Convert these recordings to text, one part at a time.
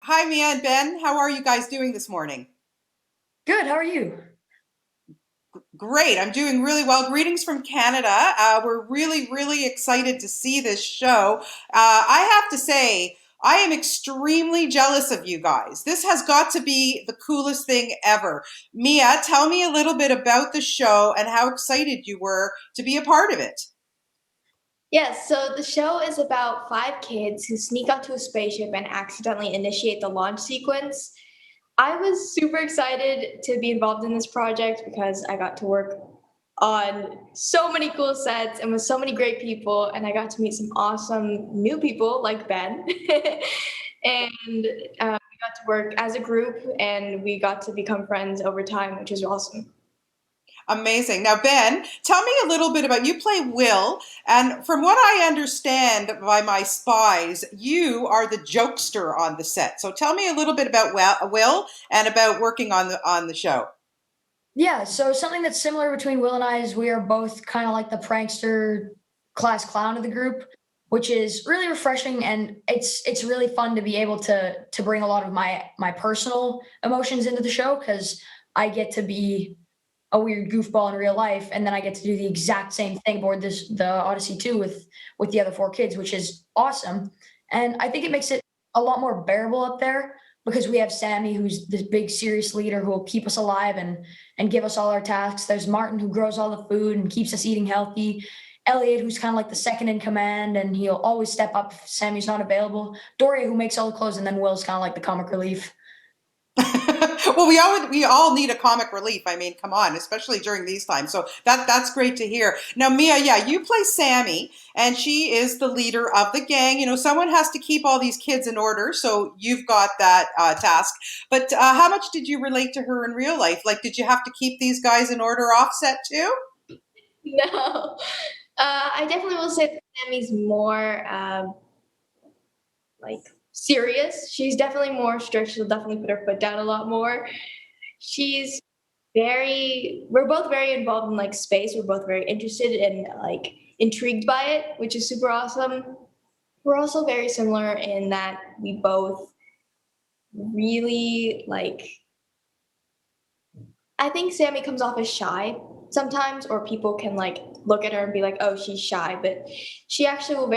Hi, Mia and Ben. How are you guys doing this morning? Good. How are you? Great. I'm doing really well. Greetings from Canada. We're really, really excited to see this show. I have to say, I am extremely jealous of you guys. This has got to be the coolest thing ever. Mia, tell me a little bit about the show and how excited you were to be a part of it. Yes, so the show is about five kids who sneak onto a spaceship and accidentally initiate the launch sequence. I was super excited to be involved in this project because I got to work on so many cool sets and with so many great people, and I got to meet some awesome new people like Ben. and we got to work as a group and we got to become friends over time, which is awesome. Amazing. Now, Ben, tell me a little bit about you play Will, and from what I understand by my spies, you are the jokester on the set. So tell me a little bit about Will and about working on the show. Yeah, so something that's similar between Will and I is we are both kind of like the prankster class clown of the group, which is really refreshing, and it's really fun to be able to bring a lot of my personal emotions into the show because I get to be a weird goofball in real life, and then I get to do the exact same thing aboard the Odyssey 2 with the other four kids, which is awesome. And I think it makes it a lot more bearable up there because we have Sammy, who's this big serious leader who will keep us alive and give us all our tasks. There's Martin, who grows all the food and keeps us eating healthy. Elliot, who's kind of like the second in command, and he'll always step up if Sammy's not available. Doria, who makes all the clothes, and then Will's kind of like the comic relief. Well, we all need a comic relief. I mean, come on, especially during these times. So that's great to hear. Now, Mia, yeah, you play Sammy, and she is the leader of the gang. You know, someone has to keep all these kids in order, so you've got that task. But how much did you relate to her in real life? Like, did you have to keep these guys in order offset too? No, I definitely will say that Sammy's more like serious. She's definitely more strict. She'll definitely put her foot down a lot more. She's we're both very involved in like space. We're both very interested and like intrigued by it, which is super awesome. We're also very similar in that we both really like, I think Sammy comes off as shy sometimes, or people can like look at her and be like, oh, she's shy. But she actually will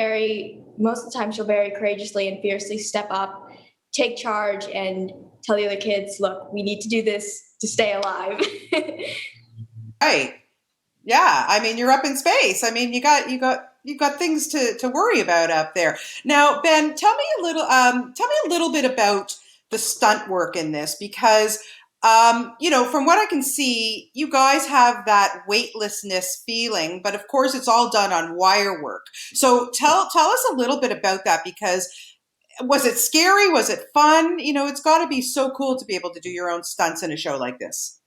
most of the time, she'll very courageously and fiercely step up, take charge, and tell the other kids, look, we need to do this to stay alive. Right. Yeah, I mean, you're up in space. I mean, you got things to worry about up there. Now, Ben, tell me a little bit about the stunt work in this because from what I can see, you guys have that weightlessness feeling, but of course it's all done on wire work. So tell us a little bit about that because was it scary? Was it fun? You know, it's got to be so cool to be able to do your own stunts in a show like this.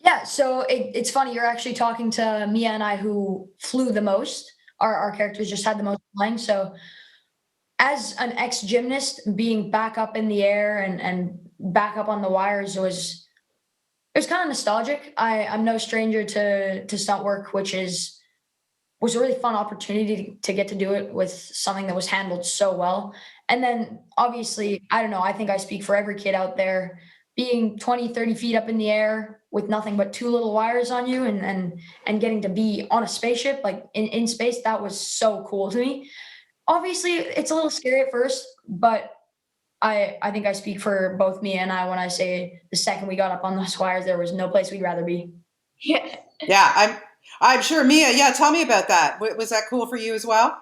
Yeah, so it's funny. You're actually talking to Mia and I, who flew the most. Our characters just had the most flying. So, as an ex gymnast, being back up in the air and back up on the wires it was kind of nostalgic. I'm no stranger to stunt work, which was a really fun opportunity to get to do it with something that was handled so well. And then obviously, I don't know, I think I speak for every kid out there being 20, 30 feet up in the air with nothing but two little wires on you and getting to be on a spaceship like in space. That was so cool to me. Obviously, it's a little scary at first, but I think I speak for both me and I when I say the second we got up on those wires, there was no place we'd rather be. Yeah. Yeah, I'm sure Mia. Yeah, tell me about that. Was that cool for you as well?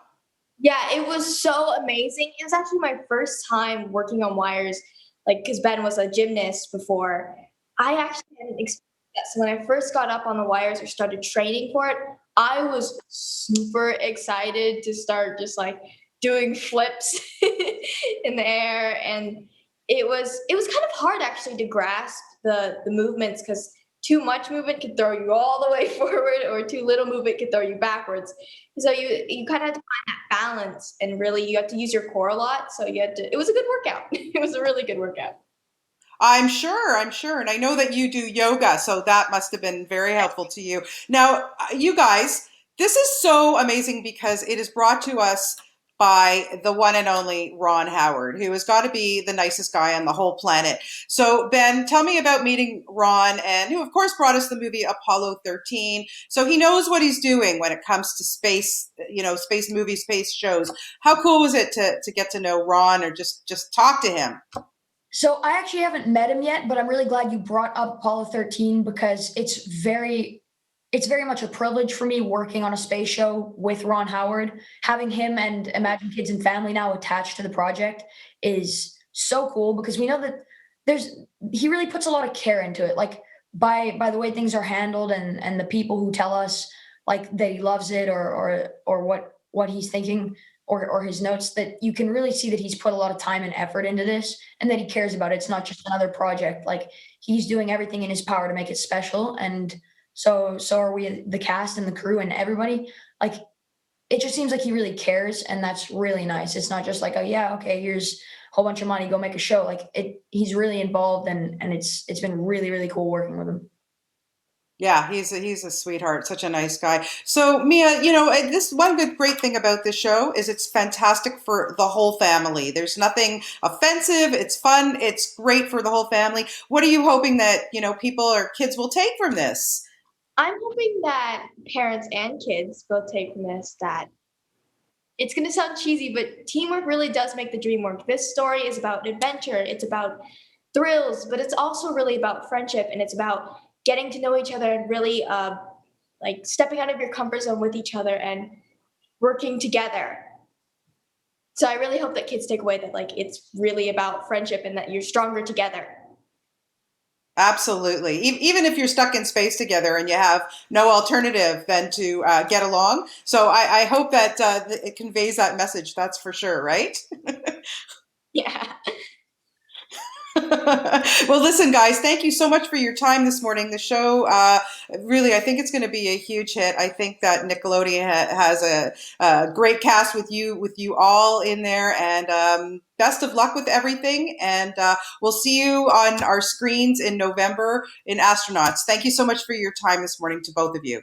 Yeah, it was so amazing. It was actually my first time working on wires, like because Ben was a gymnast before. I actually hadn't experienced that. So when I first got up on the wires or started training for it, I was super excited to start just like doing flips in the air. And it was kind of hard actually to grasp the movements because too much movement could throw you all the way forward or too little movement could throw you backwards. So you kind of have to find that balance, and really you have to use your core a lot. So it was a good workout. It was a really good workout. I'm sure, and I know that you do yoga, so that must have been very helpful to you. Now, you guys, this is so amazing because it is brought to us by the one and only Ron Howard, who has got to be the nicest guy on the whole planet. So, Ben, tell me about meeting Ron, and who, of course, brought us the movie Apollo 13. So he knows what he's doing when it comes to space, space movies, space shows. How cool was it to get to know Ron, or just talk to him? So I actually haven't met him yet, but I'm really glad you brought up Apollo 13 because it's very much a privilege for me working on a space show with Ron Howard. Having him and Imagine Kids and Family now attached to the project is so cool because we know that there's he really puts a lot of care into it. Like by the way things are handled and the people who tell us like that he loves it or what he's thinking or his notes, that you can really see that he's put a lot of time and effort into this and that he cares about it. It's not just another project. Like he's doing everything in his power to make it special. And so are we, the cast and the crew and everybody. Like it just seems like he really cares, and that's really nice. It's not just like, oh yeah, okay, here's a whole bunch of money, go make a show. Like he's really involved, and it's been really really cool working with him. Yeah, he's a sweetheart, such a nice guy. So Mia, this one good great thing about this show is it's fantastic for the whole family. There's nothing offensive. It's fun. It's great for the whole family. What are you hoping that people or kids will take from this? I'm hoping that parents and kids both take from this that it's going to sound cheesy, but teamwork really does make the dream work. This story is about adventure, it's about thrills, but it's also really about friendship, and it's about getting to know each other and really like stepping out of your comfort zone with each other and working together. So I really hope that kids take away that like it's really about friendship and that you're stronger together. Absolutely. Even if you're stuck in space together and you have no alternative than to get along. So I hope that it conveys that message. That's for sure, right? Yeah. Well, listen, guys, thank you so much for your time this morning. The show, really, I think it's going to be a huge hit. I think that Nickelodeon has a great cast with you all in there, and best of luck with everything. And we'll see you on our screens in November in Astronauts. Thank you so much for your time this morning to both of you.